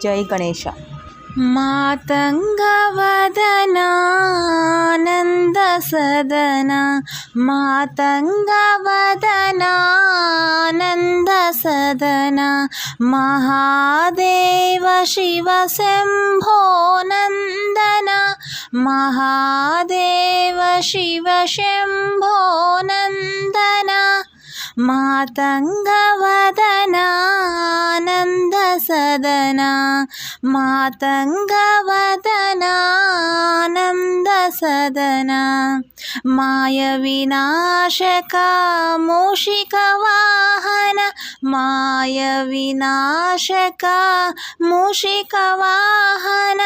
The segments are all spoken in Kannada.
ಜೈ ಗಣೇಶ. ಮಾತಂಗವದನಾನಂದ ಸದನ ಮಾತಂಗವದನಾನಂದ ಸದನ ಮಹಾದೇವ ಶಿವ ಶಂಭೋ ನಂದನ ಮಹಾದೇವ ಶಿವ ಶಂಭೋ ನಂದನ ಮಾತಂಗವದನಾನಂದ ಸದನ ಮಾತಂಗವದನಾನಂದ ಸದನ ಮಾಯ ವಿನಾಶಕ ಮೂಷಿಕ ವಾಹನ ಮಾಯ ವಿನಾಶಕ ಮೂಷಿಕ ವಾಹನ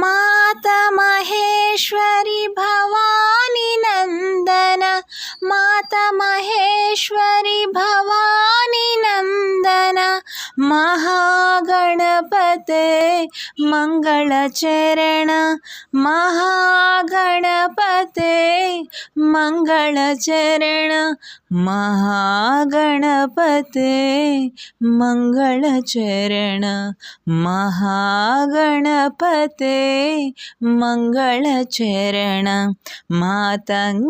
ಮಾತಾ ಮಹೇಶ್ವರಿ ಭವಾನಿ ನಂದನ ಮಾತಾ ಮಹೇಶ್ವರಿ ಭವಾನಿ ನಂದನ ಮಹಾಗಣಪತೆ ಮಂಗಳ ಚರಣ ಮಹಾಗಣಪತೆ ಮಂಗಳ ಚರಣ ಮಹಾಗಣಪತೆ ಮಂಗಳ ಚರಣ ಮಹಾಗಣಪತೆ ಮಂಗಳ ಚರಣ ಮಾತಂಗವದನಾನಂದ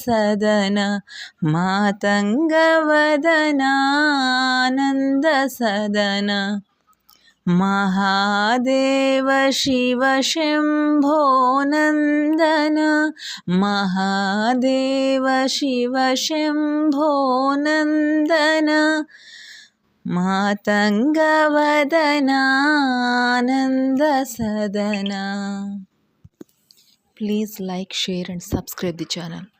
ಸದನ ಮಾತಂಗವದನಾನಂದ ಸದನ ಮಹಾದೇವ ಶಿವ ಶಂಭೋ ನಂದನ ಮಹಾದೇವ ಶಿವ ಶಂಭೋ ನಂದನ ಮಾತಂಗವದನಾನಂದ ಸದನ. Please like, share and subscribe the channel.